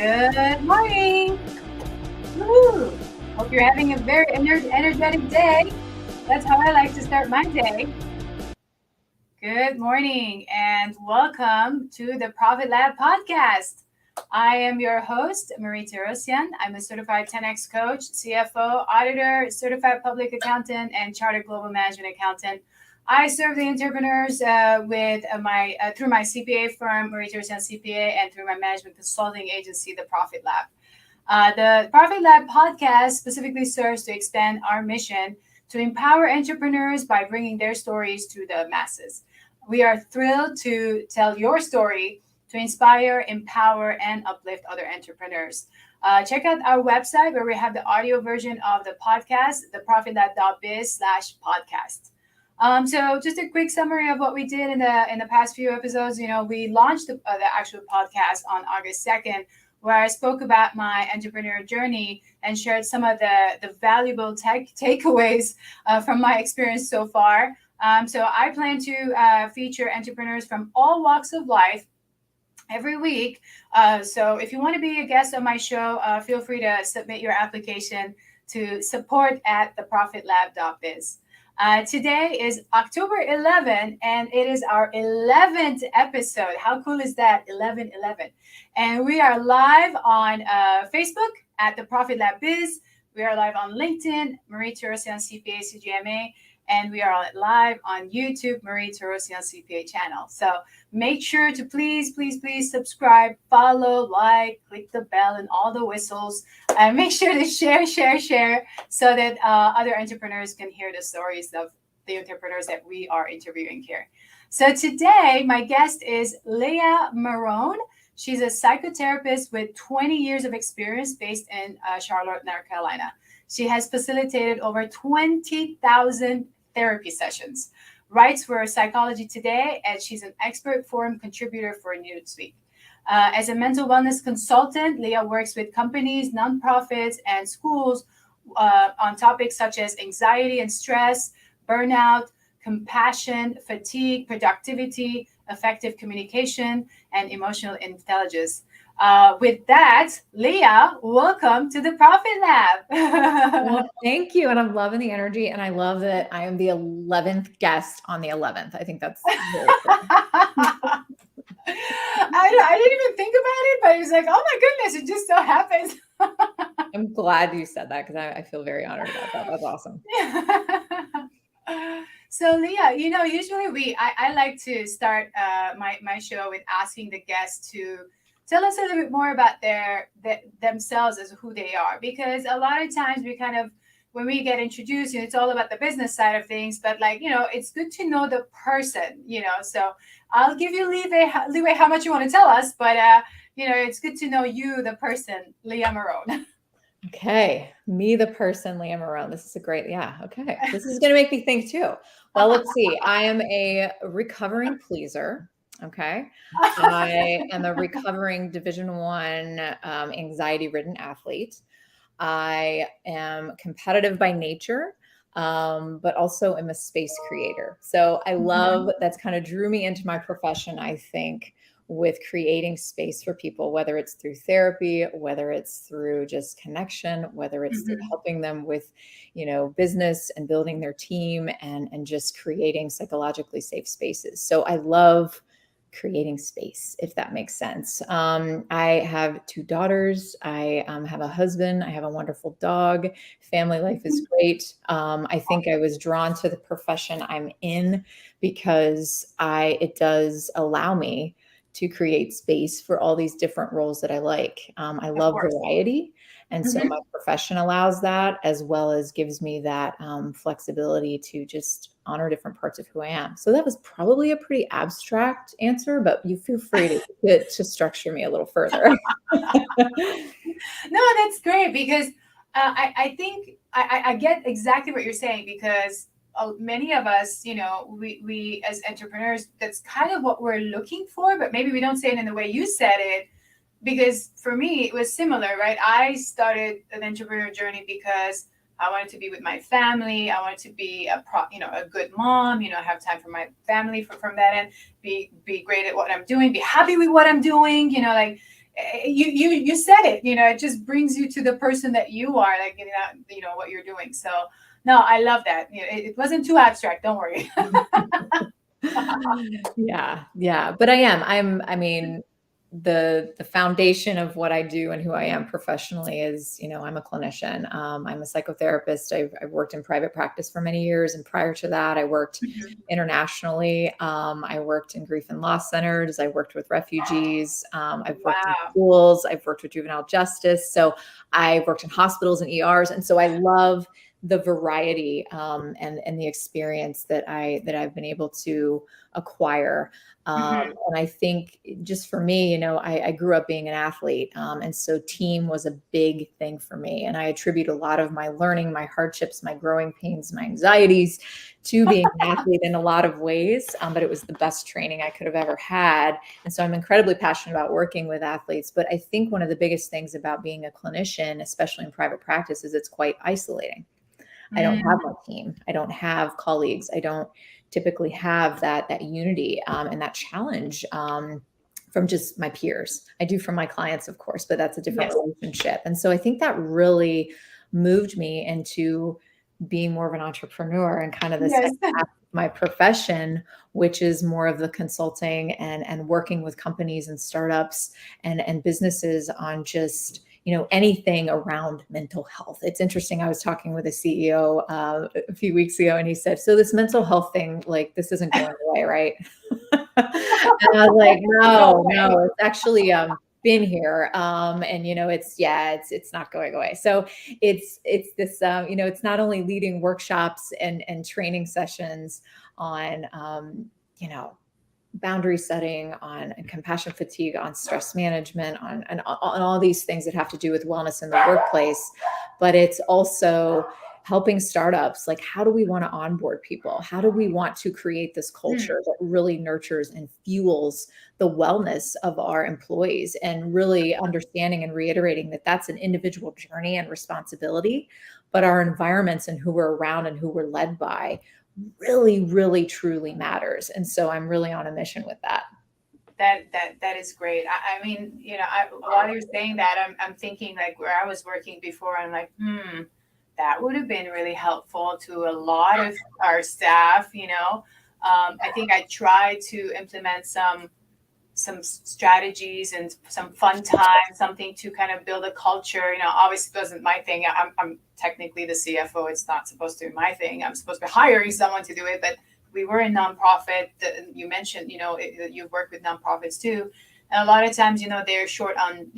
Good morning. Woo. Hope you're having a very energetic day. That's how I like to start my day. Good morning and welcome to the Profit Lab podcast. I am your host, Marie Torossian. I'm a certified 10X coach, CFO, auditor, certified public accountant, and chartered global management accountant. I serve the entrepreneurs through my CPA firm, Marie Torossian CPA, and through my management consulting agency, the Profit Lab. The Profit Lab podcast specifically serves to expand our mission to empower entrepreneurs by bringing their stories to the masses. We are thrilled to tell your story to inspire, empower, and uplift other entrepreneurs. Check out our website where we have the audio version of the podcast, theprofitlab.biz/podcast. So just a quick summary of what we did in the past few episodes. We launched the actual podcast on August 2nd, where I spoke about my entrepreneurial journey and shared some of the valuable takeaways from my experience so far. So I plan to feature entrepreneurs from all walks of life every week. So if you want to be a guest on my show, feel free to submit your application to support@theprofitlab.biz. Today is October 11th, and it is our 11th episode. How cool is that? 11. And we are live on Facebook at The Profit Lab Biz. We are live on LinkedIn, Marie Torossian CPA CGMA, and we are live on YouTube, Marie Torossian CPA channel. So make sure to please subscribe, follow, like, click the bell and all the whistles. And make sure to share so that other entrepreneurs can hear the stories of the entrepreneurs that we are interviewing here. So today, my guest is Leah Marone. She's a psychotherapist with 20 years of experience based in Charlotte, North Carolina. She has facilitated over 20,000 therapy sessions, writes for Psychology Today, and she's an expert forum contributor for Newsweek. As a mental wellness consultant, Leah works with companies, nonprofits, and schools on topics such as anxiety and stress, burnout, compassion, fatigue, productivity, effective communication, and emotional intelligence. With that, Leah, welcome to the Profit Lab. Well, thank you. And I'm loving the energy. And I love that I am the 11th guest on the 11th. I think that's really cool. I didn't even think about it, but it was like, oh my goodness, it just so happens. I'm glad you said that because I feel very honored about that. That's awesome. So Leah, usually I like to start my show with asking the guests to tell us a little bit more about themselves as who they are, because a lot of times when we get introduced, it's all about the business side of things, but it's good to know the person, so I'll give you leeway how much you want to tell us, but it's good to know you, the person, Leah Marone. Okay. Me, the person, Leah Marone. This is okay. This is going to make me think too. Well, let's see. I am a recovering pleaser. Okay. I am a recovering Division I anxiety-ridden athlete. I am competitive by nature, but also am a space creator. So I love that's kind of drew me into my profession, I think, with creating space for people, whether it's through therapy, whether it's through just connection, whether it's through helping them with, business and building their team and just creating psychologically safe spaces. So I love creating space, if that makes sense. I have 2 daughters. I have a husband. I have a wonderful dog. Family life is great. I think I was drawn to the profession I'm in because it does allow me to create space for all these different roles that I like. I love variety. And so my profession allows that, as well as gives me that flexibility to just honor different parts of who I am. So that was probably a pretty abstract answer, but you feel free to structure me a little further. No, that's great, because I think I get exactly what you're saying, because many of us, we as entrepreneurs, that's kind of what we're looking for, but maybe we don't say it in the way you said it. Because for me, it was similar, right? I started an entrepreneurial journey because I wanted to be with my family. I wanted to be a good mom, have time for my family from that end, be great at what I'm doing, be happy with what I'm doing, you said it, it just brings you to the person that you are, like, what you're doing. So no, I love that. It wasn't too abstract, don't worry. Yeah, yeah. But I mean, the foundation of what I do and who I am professionally is, I'm a clinician. I'm a psychotherapist. I've worked in private practice for many years. And prior to that, I worked internationally. I worked in grief and loss centers. I worked with refugees. I've worked in Wow. schools. I've worked with juvenile justice. So I've worked in hospitals and ERs. And so I love the variety and the experience that I've been able to acquire. Mhm. And I think just for me, I grew up being an athlete. And so team was a big thing for me. And I attribute a lot of my learning, my hardships, my growing pains, my anxieties to being an athlete in a lot of ways. But it was the best training I could have ever had. And so I'm incredibly passionate about working with athletes. But I think one of the biggest things about being a clinician, especially in private practice, is it's quite isolating. I don't have my team. I don't have colleagues. I don't typically have that unity and that challenge from just my peers. I do from my clients, of course, but that's a different Yes. relationship. And so I think that really moved me into being more of an entrepreneur and kind of the Yes. second half of my profession, which is more of the consulting and working with companies and startups and businesses on just anything around mental health. It's interesting. I was talking with a CEO a few weeks ago, and he said, "So this mental health thing, like, this isn't going away, right?" And I was like, No "No, way. no, it's actually been here, and it's not going away." So it's this, it's not only leading workshops and training sessions on, you know, boundary setting, on compassion fatigue, on stress management, on all these things that have to do with wellness in the workplace. But it's also helping startups, like, how do we want to onboard people? How do we want to create this Mm. culture that really nurtures and fuels the wellness of our employees, and really understanding and reiterating that that's an individual journey and responsibility, but our environments and who we're around and who we're led by really, really, truly matters. And so I'm really on a mission with that. That is great. I mean, while you're saying that, I'm thinking, like, where I was working before. I'm like, that would have been really helpful to a lot of our staff. I think I tried to implement some strategies and some fun time, something to kind of build a culture. Obviously, it wasn't my thing. I'm technically the CFO. It's not supposed to be my thing. I'm supposed to be hiring someone to do it. But we were a nonprofit. You mentioned, you've worked with nonprofits too, and a lot of times, they're short on,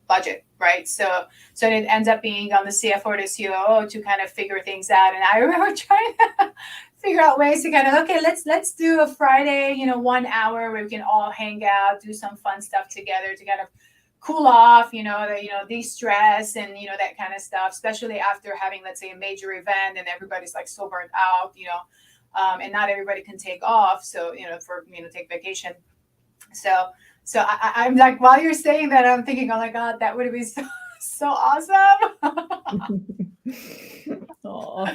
budget, right? So it ends up being on the CFO or the COO to kind of figure things out. And I remember trying to figure out ways to kind of, okay, let's do a Friday, 1 hour where we can all hang out, do some fun stuff together to kind of cool off, de-stress and that kind of stuff, especially after having, let's say, a major event and everybody's like so burnt out, and not everybody can take off. So, take vacation. So I'm like, while you're saying that, I'm thinking, oh my God, that would be so awesome. Aw.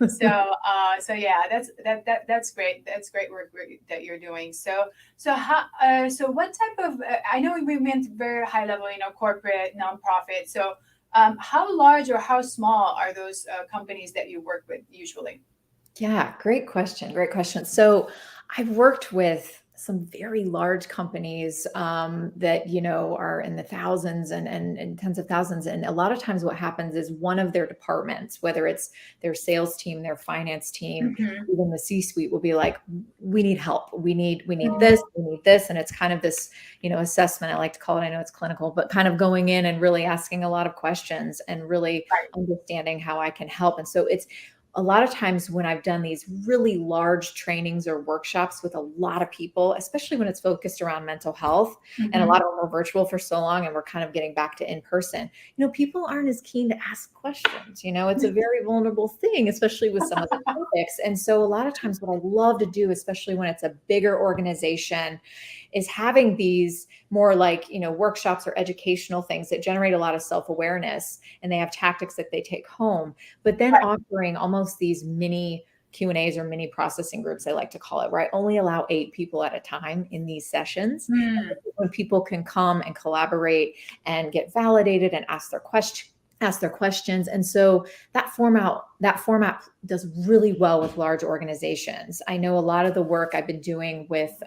So yeah, that's great. That's great work that you're doing. So what type of? I know we went very high level, corporate, nonprofit. So how large or how small are those companies that you work with usually? Yeah, great question. Great question. So I've worked with some very large companies that, are in the thousands and tens of thousands. And a lot of times what happens is one of their departments, whether it's their sales team, their finance team, Hmm. even the C-suite, will be like, we need help. We need this, we need this. And it's kind of this, assessment, I like to call it. I know it's clinical, but kind of going in and really asking a lot of questions and really Right. understanding how I can help. And so it's a lot of times when I've done these really large trainings or workshops with a lot of people, especially when it's focused around mental health, and a Hmm. lot of them are virtual for so long and we're kind of getting back to in person, people aren't as keen to ask questions. It's a very vulnerable thing, especially with some of the topics. And so a lot of times what I love to do, especially when it's a bigger organization, is having these more like, workshops or educational things that generate a lot of self-awareness, and they have tactics that they take home, but then Right. offering almost these mini Q&As or mini processing groups, I like to call it, where I only allow 8 people at a time in these sessions. Hmm. When people can come and collaborate and get validated and ask their questions. And so that format does really well with large organizations. I know a lot of the work I've been doing with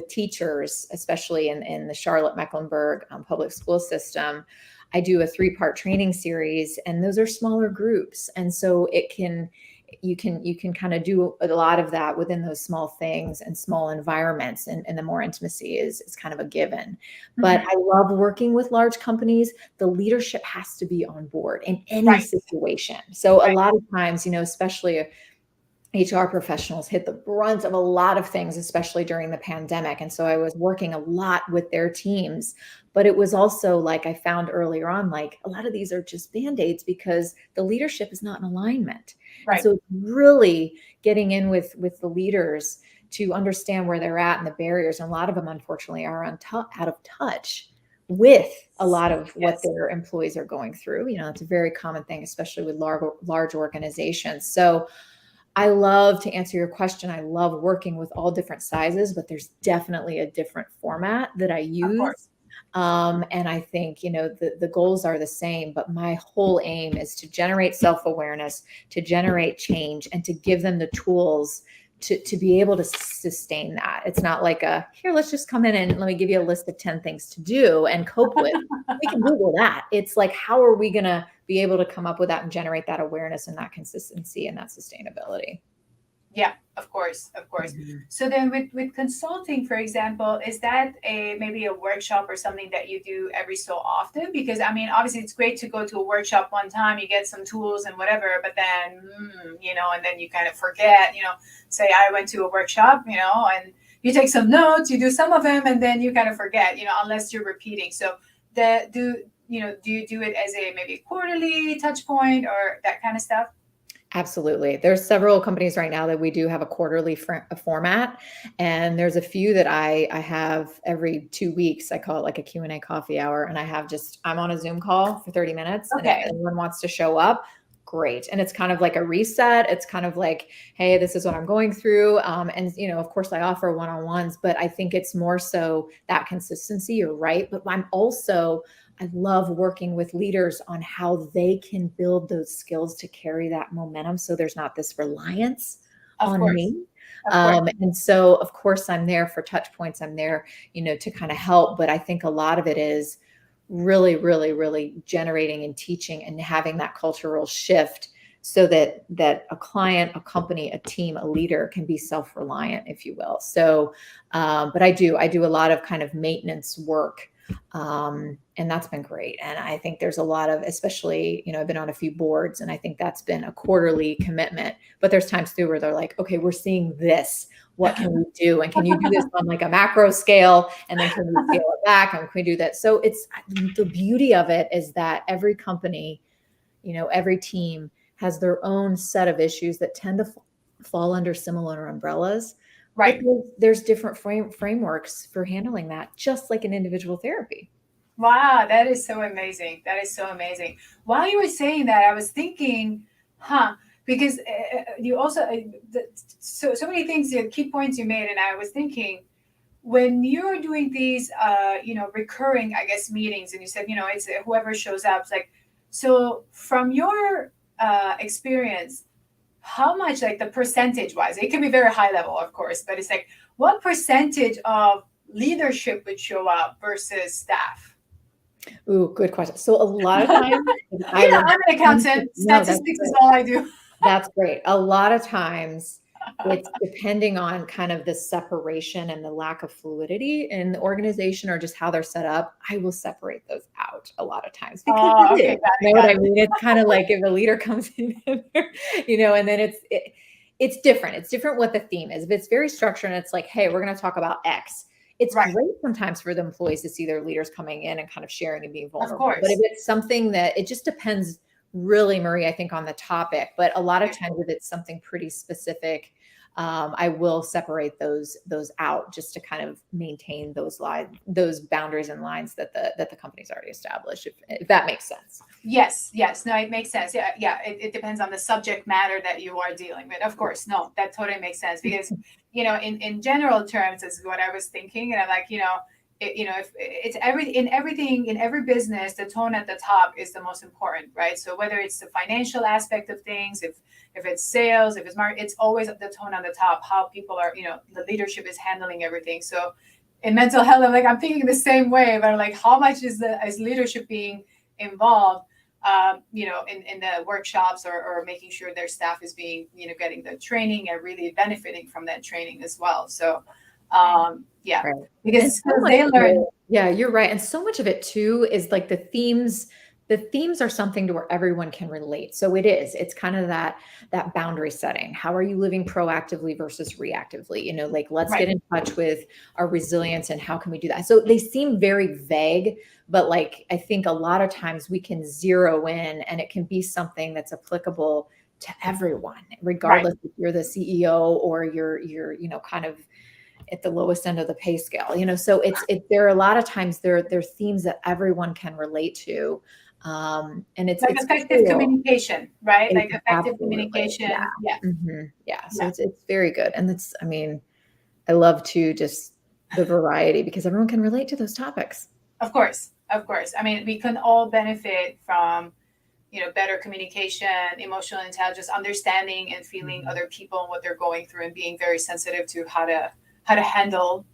teachers, especially in the Charlotte Mecklenburg public school system. I do a 3-part training series, and those are smaller groups. And so you can kind of do a lot of that within those small things and small environments, and the more intimacy is kind of a given. But I love working with large companies. The leadership has to be on board in any Right. situation. So a lot of times, especially HR professionals hit the brunt of a lot of things, especially during the pandemic. And so I was working a lot with their teams, but it was also like I found earlier on, like a lot of these are just Band-Aids because the leadership is not in alignment. Right. And so it's really getting in with the leaders to understand where they're at and the barriers. And a lot of them, unfortunately, are out of touch with a lot of what their employees are going through. It's a very common thing, especially with large organizations. So I love to answer your question. I love working with all different sizes, but there's definitely a different format that I use. And I think, the goals are the same, but my whole aim is to generate self-awareness, to generate change, and to give them the tools to be able to sustain that. It's not like here, let's just come in and let me give you a list of 10 things to do and cope with. We can Google that. It's like, how are we going to be able to come up with that and generate that awareness and that consistency and that sustainability? Yeah, of course. So then with consulting, for example, is that maybe a workshop or something that you do every so often? Because I mean, obviously it's great to go to a workshop one time, you get some tools and whatever, but then, and then you kind of forget, say I went to a workshop, and you take some notes, you do some of them, and then you kind of forget, unless you're repeating. So do you do it as a maybe quarterly touch point or that kind of stuff? Absolutely. There's several companies right now that we do have a quarterly format, and there's a few that I have every 2 weeks. I call it like a Q&A coffee hour, and I'm on a Zoom call for 30 minutes. Okay. And if anyone wants to show up, great. And it's kind of like a reset. It's kind of like, hey, this is what I'm going through. And of course I offer one-on-ones, but I think it's more so that consistency. You're right. But I love working with leaders on how they can build those skills to carry that momentum, so there's not this reliance on me. And so, of course, I'm there for touch points. I'm there, to kind of help. But I think a lot of it is really, really, really generating and teaching and having that cultural shift so that a client, a company, a team, a leader can be self-reliant, if you will. So, but I do a lot of kind of maintenance work. And that's been great. And I think there's a lot of, especially, I've been on a few boards, and I think that's been a quarterly commitment, but there's times too where they're like, okay, we're seeing this, what can we do? And can you do this on like a macro scale? And then can we scale it back? And can we do that? So it's the beauty of it is that every company, every team has their own set of issues that tend to fall under similar umbrellas. Right. But there's different frameworks for handling that, just like an individual therapy. Wow, that is so amazing. While you were saying that, I was thinking, because you also, so many things, key points you made, and I was thinking, when you're doing these, recurring, I guess, meetings, and you said, it's whoever shows up, it's like, so from your experience, how much, like the percentage wise, it can be very high level, of course, but it's like, what percentage of leadership would show up versus staff? Ooh, good question. So a lot of times, I'm an accountant. Statistics is all I do. That's great. A lot of times it's depending on kind of the separation and the lack of fluidity in the organization or just how they're set up. I will separate those out a lot of times because you know what I mean? It's kind of like if a leader comes in, and then it's different. It's different what the theme is. If it's very structured and it's like, hey, we're going to talk about X. It's great sometimes for the employees to see their leaders coming in and kind of sharing and being vulnerable. But if it's something that it just depends really, Marie, I think on the topic, but a lot of times if it's something pretty specific, I will separate those out just to kind of maintain those boundaries and lines that the company's already established, if that makes sense. Yes, yes. No, it makes sense. Yeah, yeah. It depends on the subject matter that you are dealing with. Of course, no, that totally makes sense because, in general terms, is what I was thinking, and I'm like, if it's everything in every business, the tone at the top is the most important, right? So whether it's the financial aspect of things, if it's sales, if it's market, it's always the tone on the top. How people are, the leadership is handling everything. So in mental health, I'm thinking the same way, but like, how much is leadership being involved? In the workshops or making sure their staff is being, getting the training and really benefiting from that training as well. So, yeah, Right. because So they learn. yeah, you're right. And so much of it too is like the themes are something to where everyone can relate. So it's kind of that boundary setting. How are you living proactively versus reactively? Like, let's Right. get in touch with our resilience and how can we do that? So they seem very vague, but like, I think a lot of times we can zero in and it can be something that's applicable to everyone, regardless if you're the CEO or you're, kind of at the lowest end of the pay scale, so there are a lot of times there are themes that everyone can relate to. And it's Like effective cool. communication, right? Like effective Absolutely. communication. Yeah. Yeah. So Yeah. it's very good. And I love to just the variety because everyone can relate to those topics. Of course. Of course. I mean, we can all benefit from, better communication, emotional intelligence, understanding and feeling other people and what they're going through, and being very sensitive to how to handle,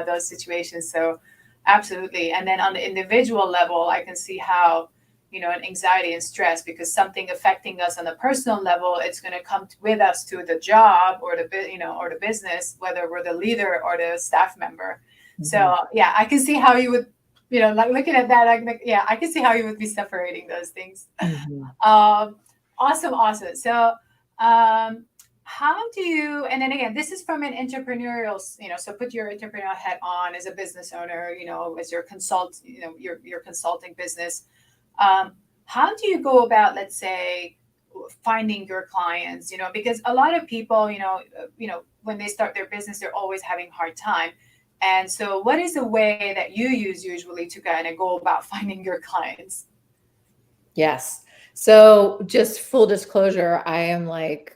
those situations. So, absolutely. And then on the individual level, I can see how, an anxiety and stress, because something affecting us on a personal level, it's going to come with us to the job or or the business, whether we're the leader or the staff member. So yeah, I can see how you would, like looking at that, yeah, I can see how you would be separating those things. Awesome, awesome. So, how do you? And then again, this is from an entrepreneurial, so put your entrepreneurial hat on as a business owner, as your your consulting business. How do you go about, let's say, finding your clients? Because a lot of people, when they start their business, they're always having a hard time. And so, what is the way that you use usually to kind of go about finding your clients? Yes. So just full disclosure, I am like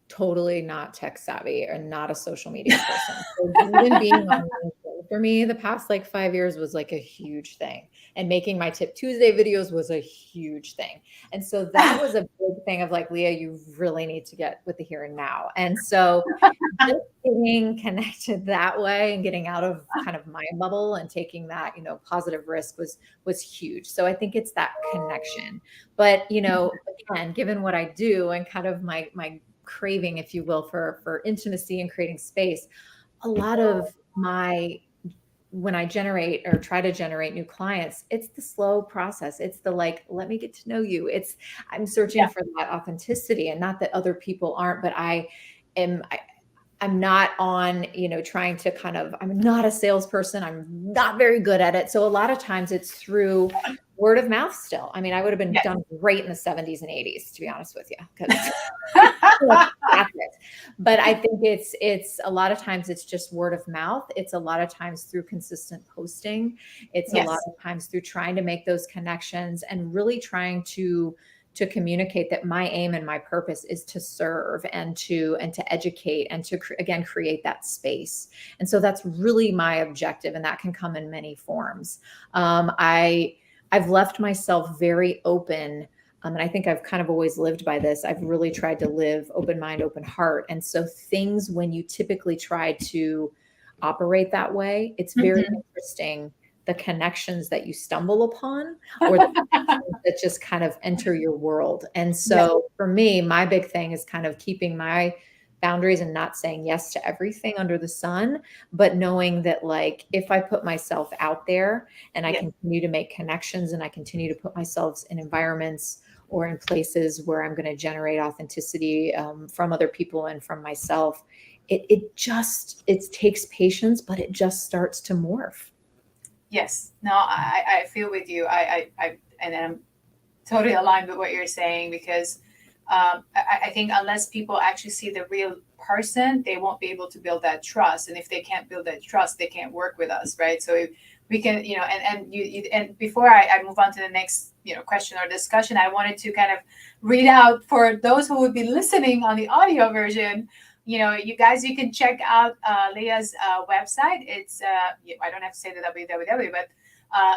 totally not tech savvy and not a social media person. So even being on LinkedIn for me the past like 5 years was like a huge thing. And making my Tip Tuesday videos was a huge thing. And so that was a big thing of like, Leah, you really need to get with the here and now. And so just getting connected that way and getting out of kind of my bubble and taking that, positive risk was huge. So I think it's that connection. But, again, given what I do and kind of my craving, if you will, for intimacy and creating space, a lot of when I generate or try to generate new clients, it's the slow process. It's the like, let me get to know you. I'm searching Yeah. for that authenticity, and not that other people aren't, but I'm not on, trying to I'm not a salesperson. I'm not very good at it. So a lot of times it's through word of mouth still. I mean, I would have been done great in the 70s and 80s, to be honest with you, because but I think it's a lot of times it's just word of mouth. It's a lot of times through consistent posting. It's a lot of times through trying to make those connections and really trying to communicate that my aim and my purpose is to serve and to educate and to again create that space. And so that's really my objective, and that can come in many forms. I've left myself very open. And I think I've kind of always lived by this. I've really tried to live open mind, open heart. And so things, when you typically try to operate that way, it's very interesting the connections that you stumble upon, or the connections that just kind of enter your world. And so for me, my big thing is kind of keeping my boundaries and not saying yes to everything under the sun, but knowing that like, if I put myself out there and I continue to make connections and I continue to put myself in environments or in places where I'm going to generate authenticity from other people and from myself, it takes patience, but it just starts to morph. Yes. No, I feel with you. And I'm totally aligned with what you're saying, because I think unless people actually see the real person, they won't be able to build that trust. And if they can't build that trust, they can't work with us, right? So if we can, and before I move on to the next, question or discussion, I wanted to kind of read out for those who would be listening on the audio version. You guys, you can check out Leah's website. It's I don't have to say the www, but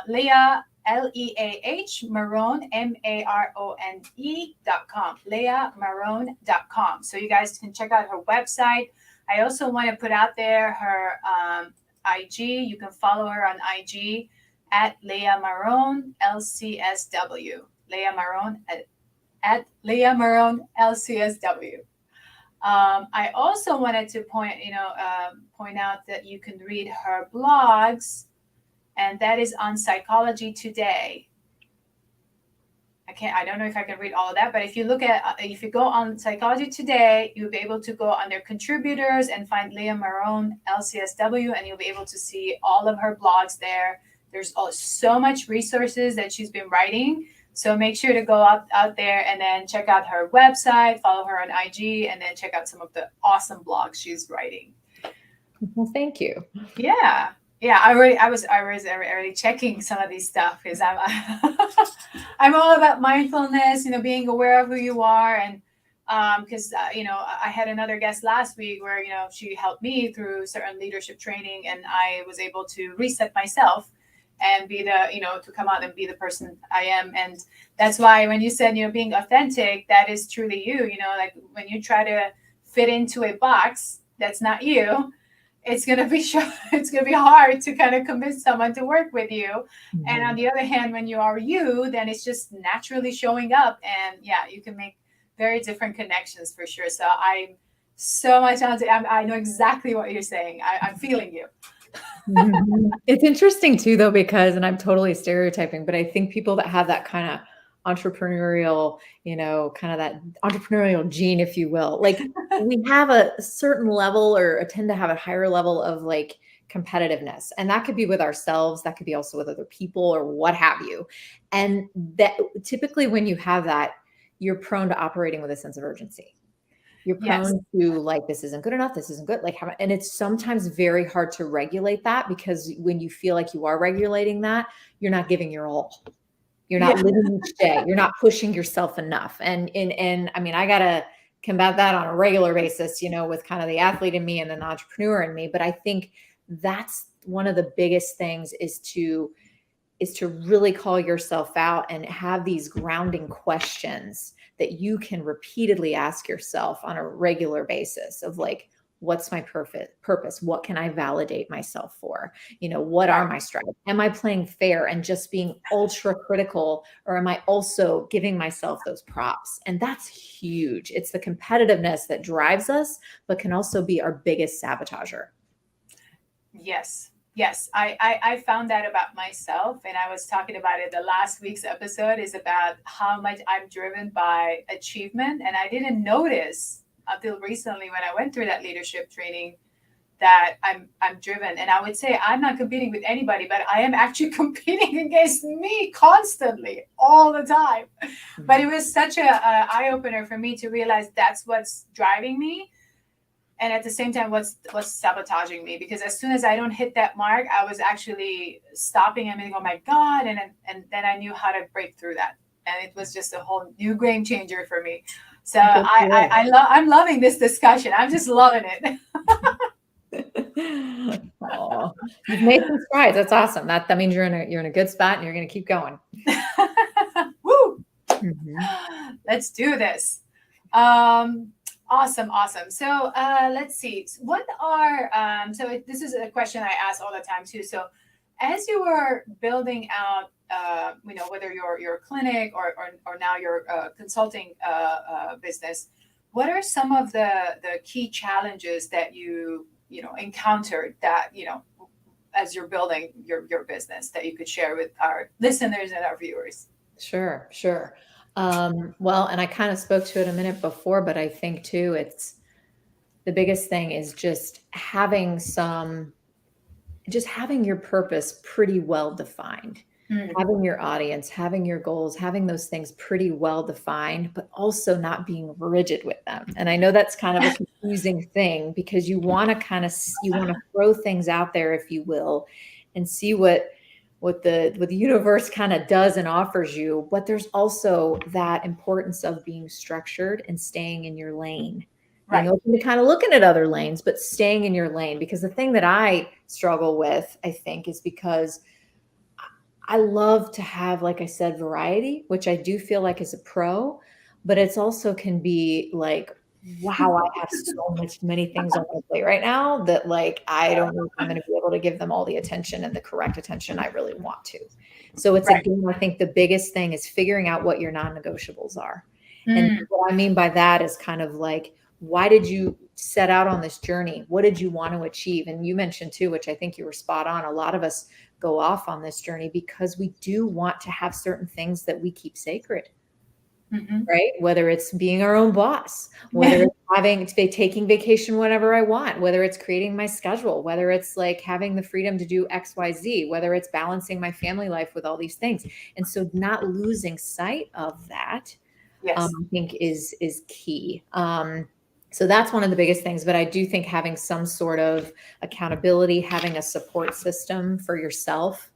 Leah Leah Marone Marone.com. LeahMarone.com. So you guys can check out her website. I also want to put out there her IG. You can follow her on IG at Leah Marone LCSW. Leah Marone at Leah Marone LCSW. I also wanted to point out that you can read her blogs, and that is on Psychology Today. I don't know if I can read all of that, but if you go on Psychology Today, you'll be able to go under contributors and find Leah Marone LCSW, and you'll be able to see all of her blogs there. There's so much resources that she's been writing. So make sure to go out there and then check out her website, follow her on IG, and then check out some of the awesome blogs she's writing. Well, thank you. Yeah. Yeah, I was already checking some of these stuff because I'm all about mindfulness, being aware of who you are. And because I had another guest last week where she helped me through certain leadership training, and I was able to reset myself and be to come out and be the person I am. And that's why when you said being authentic, that is truly you. Like when you try to fit into a box that's not you, it's going to be hard to kind of convince someone to work with you. Mm-hmm. And on the other hand, when you are you, then it's just naturally showing up, and you can make very different connections for sure. So I'm so much I know exactly what you're saying. I'm feeling you. Mm-hmm. It's interesting too, though, because, and I'm totally stereotyping, but I think people that have that kind of entrepreneurial, kind of that entrepreneurial gene, if you will, like we have a certain level or tend to have a higher level of like competitiveness. And that could be with ourselves. That could be also with other people or what have you. And that typically when you have that, you're prone to operating with a sense of urgency. You're prone to like, this isn't good enough. This isn't good. Like, and it's sometimes very hard to regulate that, because when you feel like you are regulating that, you're not giving your all. You're not living each day. You're not pushing yourself enough. And I mean, I got to combat that on a regular basis, with kind of the athlete in me and then the entrepreneur in me. But I think that's one of the biggest things is to really call yourself out and have these grounding questions that you can repeatedly ask yourself on a regular basis of like, what's my purpose? What can I validate myself for? What are my strengths? Am I playing fair and just being ultra critical, or am I also giving myself those props? And that's huge. It's the competitiveness that drives us, but can also be our biggest sabotager. Yes, I found that about myself, and I was talking about it. The last week's episode is about how much I'm driven by achievement, and I didn't notice until recently when I went through that leadership training that I'm driven. And I would say I'm not competing with anybody, but I am actually competing against me constantly, all the time. Mm-hmm. But it was such a eye-opener for me to realize that's what's driving me. And at the same time, what's sabotaging me, because as soon as I don't hit that mark, I was actually stopping and being, oh my God. And then I knew how to break through that. And it was just a whole new game changer for me. So I'm loving this discussion. I'm just loving it. Oh, you've made some strides. That's awesome. That means you're in a good spot and you're going to keep going. Woo! Mm-hmm. Let's do this. Awesome. So let's see. What are so this is a question I ask all the time too. So as you were building out, whether your clinic or now your consulting business, what are some of the key challenges that you encountered that as you're building your business that you could share with our listeners and our viewers? Sure. Well, and I kind of spoke to it a minute before, but I think too, it's the biggest thing is just having your purpose pretty well defined. Mm. having your audience, having your goals, having those things pretty well defined, but also not being rigid with them. And I know that's kind of a confusing thing because you want to you want to throw things out there, if you will, and see what the universe kind of does and offers you. But there's also that importance of being structured and staying in your lane, being Right. open to kind of looking at other lanes, but staying in your lane. Because the thing that I struggle with, I think, is because I love to have, like I said, variety, which I do feel like is a pro, but it's also can be like, wow, I have many things on my plate right now that like I don't know if I'm going to be able to give them all the attention and the correct attention I really want to. So it's Right. again, I think the biggest thing is figuring out what your non-negotiables are. And Mm. what I mean by that is kind of like, why did you set out on this journey? What did you want to achieve? And you mentioned too, which I think you were spot on. A lot of us go off on this journey because we do want to have certain things that we keep sacred, Mhm. right? Whether it's being our own boss, whether it's taking vacation whenever I want, whether it's creating my schedule, whether it's like having the freedom to do XYZ, whether it's balancing my family life with all these things. And so not losing sight of that, Yes. I think is key. So that's one of the biggest things. But I do think having some sort of accountability, having a support system for yourself.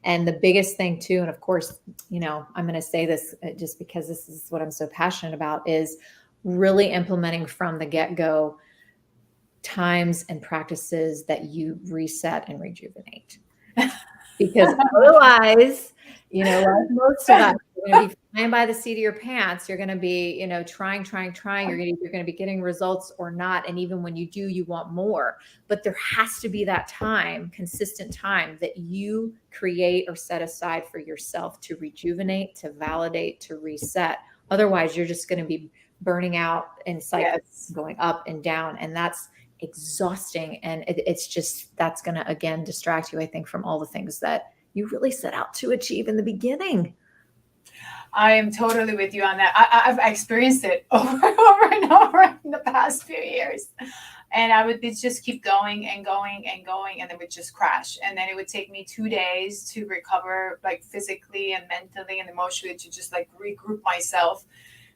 And the biggest thing too, and of course, I'm going to say this just because this is what I'm so passionate about, is really implementing from the get-go times and practices that you reset and rejuvenate. Because otherwise, like most of us, you're going to be flying by the seat of your pants. You're going to be, trying. You're going to be getting results or not. And even when you do, you want more. But there has to be that time, consistent time that you create or set aside for yourself to rejuvenate, to validate, to reset. Otherwise, you're just going to be burning out and cycles Yes. going up and down. And that's exhausting, and it's just that's going to again distract you, I think, from all the things that you really set out to achieve in the beginning. I am totally with you on that. I've experienced it over and over and over in the past few years. And I would just keep going and going and going, and then would just crash. And then it would take me 2 days to recover, like physically and mentally and emotionally, to just like regroup myself.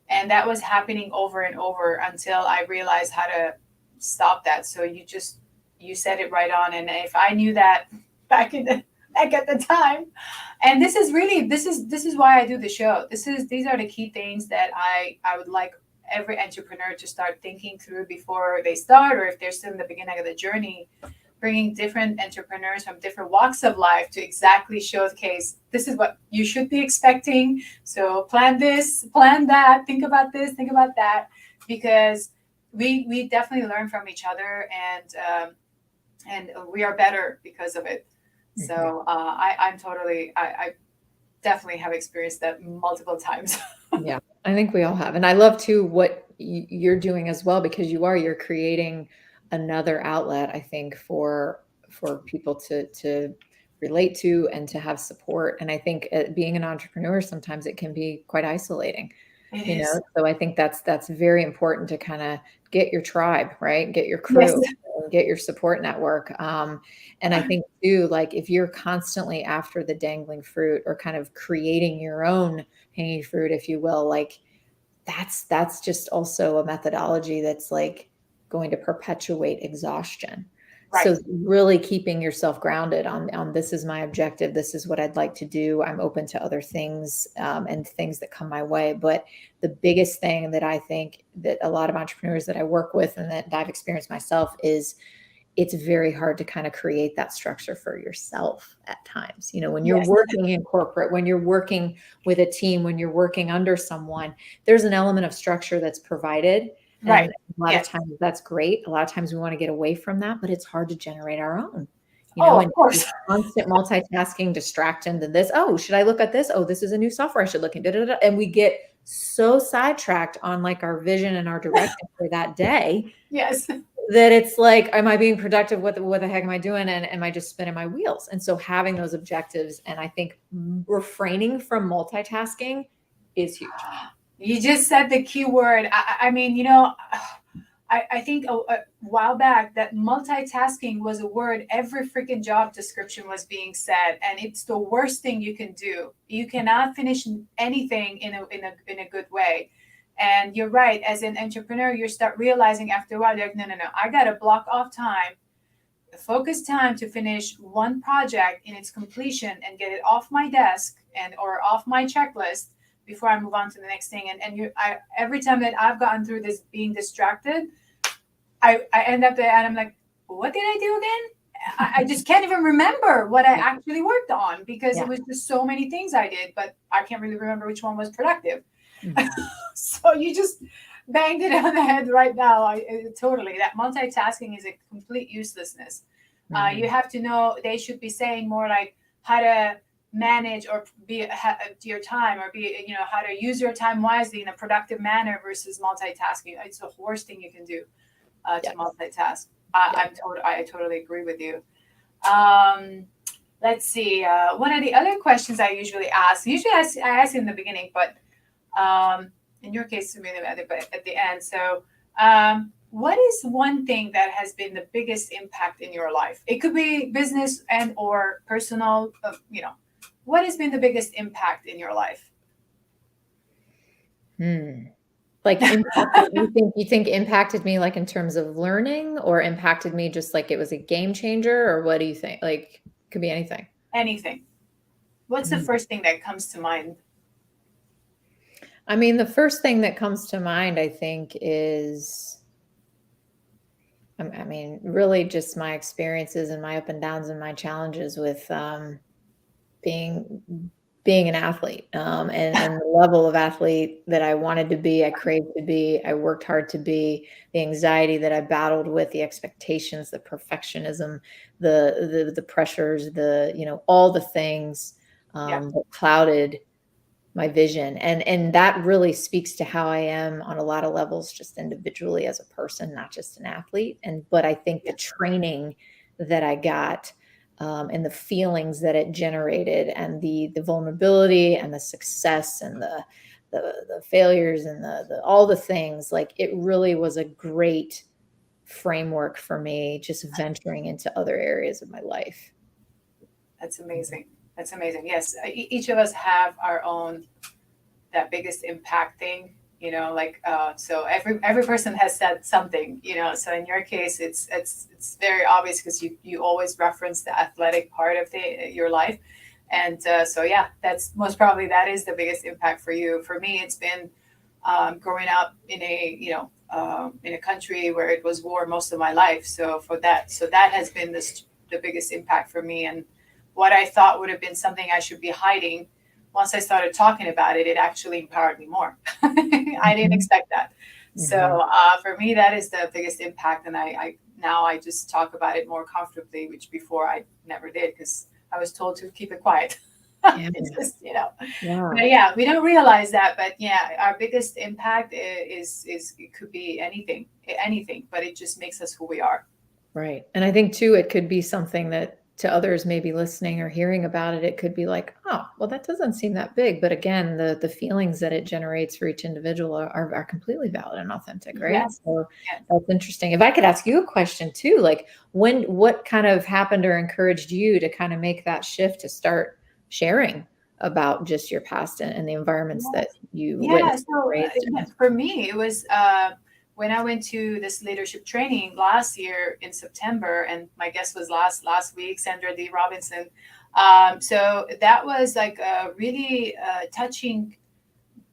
And that was happening over and over until I realized how to stop that. So you said it right on. And if I knew that back at the time, and this is why I do the show. These are the key things that I would like every entrepreneur to start thinking through before they start, or if they're still in the beginning of the journey, bringing different entrepreneurs from different walks of life to exactly showcase this is what you should be expecting. So plan this, plan that, think about this, think about that, because we definitely learn from each other, and we are better because of it. So I definitely have experienced that multiple times. Yeah, I think we all have. And I love too what you're doing as well, because you're creating another outlet, I think, for people to relate to and to have support. And I think being an entrepreneur, sometimes it can be quite isolating. It is. So I think that's very important to kind of get your tribe, right? Get your Yes. crew, get your support network. And I think too, like if you're constantly after the dangling fruit or kind of creating your own hanging fruit, if you will, like that's just also a methodology that's like going to perpetuate exhaustion. Right. So really keeping yourself grounded on this is my objective. This is what I'd like to do. I'm open to other things and things that come my way. But the biggest thing that I think that a lot of entrepreneurs that I work with and that I've experienced myself is it's very hard to kind of create that structure for yourself at times. When you're Yes. working in corporate, when you're working with a team, when you're working under someone, there's an element of structure that's provided. And Right. a lot of Yes. times that's great. A lot of times we want to get away from that, but it's hard to generate our own, Oh, and of course. constant multitasking, distract into this. Oh, should I look at this? Oh, this is a new software I should look into. And we get so sidetracked on like our vision and our direction for that day Yes. that it's like, am I being productive? What the heck am I doing? And am I just spinning my wheels? And so having those objectives, and I think refraining from multitasking is huge. You just said the key word. I mean, I think a while back that multitasking was a word every freaking job description was being said, and it's the worst thing you can do. You cannot finish anything in a good way. And you're right, as an entrepreneur, you start realizing after a while, you're like, no, no, no, I got to block off time, focus time to finish one project in its completion and get it off my desk and or off my checklist before I move on to the next thing. And every time that I've gotten through this being distracted, I end up there and I'm like, what did I do again? I just can't even remember what I Yeah. actually worked on because Yeah. it was just so many things I did, but I can't really remember which one was productive. Mhm. So you just banged it on the head right now. Totally. That multitasking is a complete uselessness. You Mhm. have to know, they should be saying more like how to manage or your time, or how to use your time wisely in a productive manner versus multitasking. It's the worst thing you can do, to Yes. multitask. Yeah. I totally agree with you. Um, let's see. What are the other questions I usually ask? Usually I ask in the beginning, but in your case, maybe at the end. So, what is one thing that has been the biggest impact in your life? It could be business and or personal. What has been the biggest impact in your life? Hmm. Like impacted, you think impacted me like in terms of learning, or impacted me just like it was a game changer, or what do you think? Like, could be anything. Anything. What's the Mm. first thing that comes to mind? I mean, the first thing that comes to mind, I think, is, I mean, really just my experiences and my up and downs and my challenges with being being an athlete, and the level of athlete that I wanted to be, I craved to be, I worked hard to be, the anxiety that I battled with, the expectations, the perfectionism, the pressures, all the things Yeah, that clouded my vision, and that really speaks to how I am on a lot of levels, just individually as a person, not just an athlete. But I think the yeah, training that I got, and the feelings that it generated, and the vulnerability and the success and the failures and the all the things, like, it really was a great framework for me just venturing into other areas of my life. that's amazing. That's amazing. Yes, each of us have our own that biggest impact thing. Like so every person has said something. So in your case, it's very obvious because you always reference the athletic part of your life. And so yeah, that's most probably that is the biggest impact for you. For me, it's been growing up in a country where it was war most of my life. So that has been the biggest impact for me. And what I thought would have been something I should be hiding, once I started talking about it, it actually empowered me more. I didn't Mhm. expect that. So Mhm. for me, that is the biggest impact. And I now I just talk about it more comfortably, which before I never did because I was told to keep it quiet. Yeah. It's just, Yeah. but yeah, we don't realize that. But yeah, our biggest impact is it could be anything, but it just makes us who we are. Right. And I think too, it could be something that to others maybe listening or hearing about it, it could be like, oh, well, that doesn't seem that big. But again, the feelings that it generates for each individual are completely valid and authentic, right? Yes, So yes. that's interesting. If I could ask you a question too, like, what kind of happened or encouraged you to kind of make that shift to start sharing about just your past and the environments that you Yeah, witnessed and so raised yeah, in? for me, it was when I went to this leadership training last year in September, and my guest was last week, Sandra D. Robinson. So that was like really touching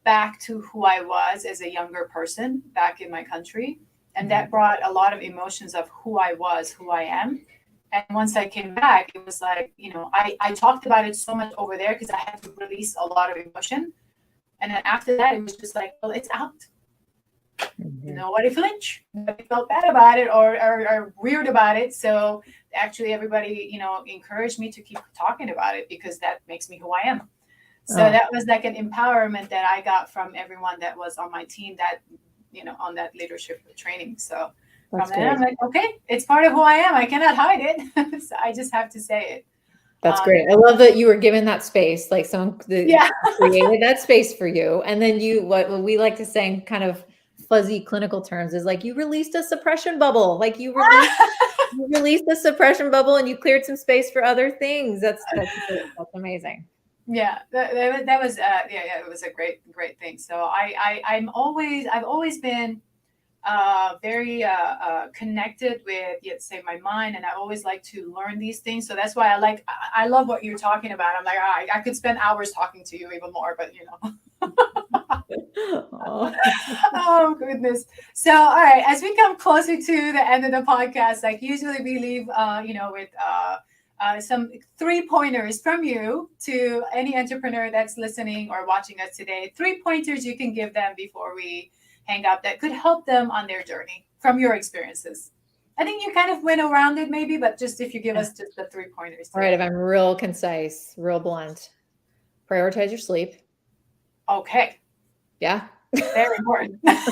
back to who I was as a younger person back in my country, and Mhm. that brought a lot of emotions of who I was, who I am. And once I came back, it was like I talked about it so much over there because I had to release a lot of emotion, and then after that, it was just like, well, it's out. Mhm. Nobody flinched. Nobody felt bad about it or weird about it. So actually, everybody, encouraged me to keep talking about it because that makes me who I am. So Oh, that was like an empowerment that I got from everyone that was on my team that, on that leadership training. So from that's then, I'm great. like, okay, it's part of who I am. I cannot hide it. So I just have to say it. That's Um, great. I love that you were given that space, like someone that yeah. created that space for you. And then you, what we like to say, kind of fuzzy clinical terms is like you released a suppression bubble. Like you released the suppression bubble and you cleared some space for other things. That's amazing. Yeah, that was yeah, it was a great thing. So I've always been very connected with, let's say, my mind, and I always like to learn these things. So that's why I love what you're talking about. I'm like, I could spend hours talking to you even more, but you know. Oh. Oh goodness. So all right, as we come closer to the end of the podcast, like usually we leave with some 3 pointers from you to any entrepreneur that's listening or watching us today. 3 pointers you can give them before we hang up that could help them on their journey from your experiences. I think you kind of went around it maybe, but just if you give us just the 3 pointers All right, today. if I'm real concise, real blunt, prioritize your sleep. Okay. Yeah. Very important. That's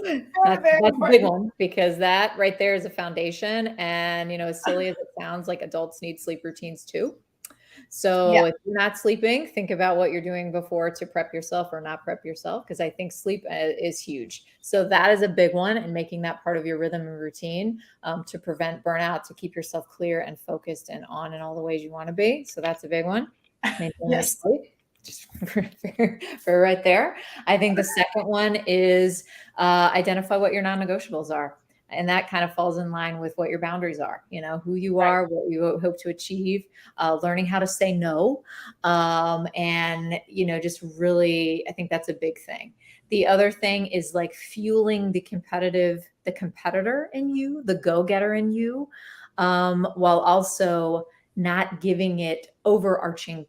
Very a big important. one, because that right there is a foundation. And, as silly as it sounds, like adults need sleep routines too. Yeah. So if you're not sleeping, think about what you're doing before to prep yourself or not prep yourself, because I think sleep is huge. So that is a big one, and making that part of your rhythm and routine to prevent burnout, to keep yourself clear and focused and on in all the ways you want to be. So that's a big one. Maintain your Yes. sleep. Just for right there. I think the second one is identify what your non-negotiables are. And that kind of falls in line with what your boundaries are, who you Right. are, what you hope to achieve, learning how to say no. And, just really, I think that's a big thing. The other thing is like fueling the competitor in you, the go-getter in you, while also not giving it overarching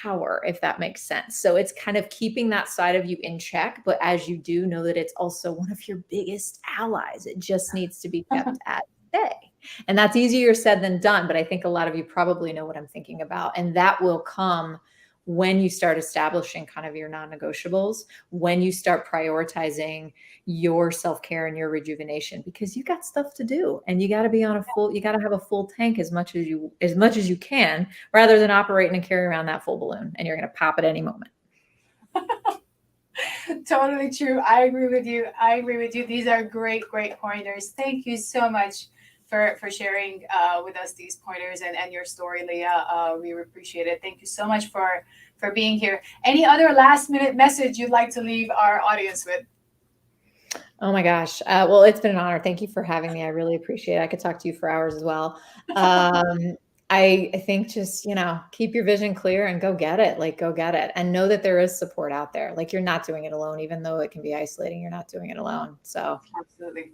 power, if that makes sense. So it's kind of keeping that side of you in check, but as you do, know that it's also one of your biggest allies. It just needs to be kept at bay. And that's easier said than done, but I think a lot of you probably know what I'm thinking about. And that will come when you start establishing kind of your non-negotiables, when you start prioritizing your self-care and your rejuvenation, because you got stuff to do and you got to be you got to have a full tank as much as you can, rather than operating and carry around that full balloon and you're going to pop at any moment. Totally true. I agree with you. These are great pointers. Thank you so much for sharing with us these pointers and your story, Leah. We appreciate it. Thank you so much for being here. Any other last minute message you'd like to leave our audience with? Oh my gosh. Well, it's been an honor. Thank you for having me. I really appreciate it. I could talk to you for hours as well. I think just, keep your vision clear and go get it. Like, go get it. And know that there is support out there. Like, you're not doing it alone, even though it can be isolating. You're not doing it alone. So Absolutely.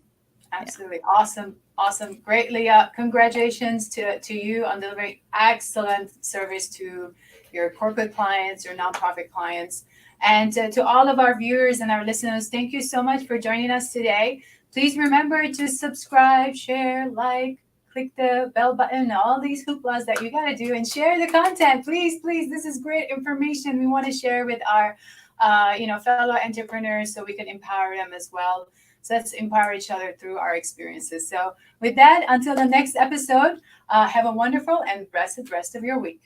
yeah. Awesome. Great, Leah. Congratulations to you on delivering excellent service to your corporate clients, your nonprofit clients. And to all of our viewers and our listeners, thank you so much for joining us today. Please remember to subscribe, share, like, click the bell button, all these hooplas that you got to do, and share the content. Please. This is great information we want to share with our fellow entrepreneurs so we can empower them as well. So let's empower each other through our experiences. So with that, until the next episode, have a wonderful and blessed rest of your week.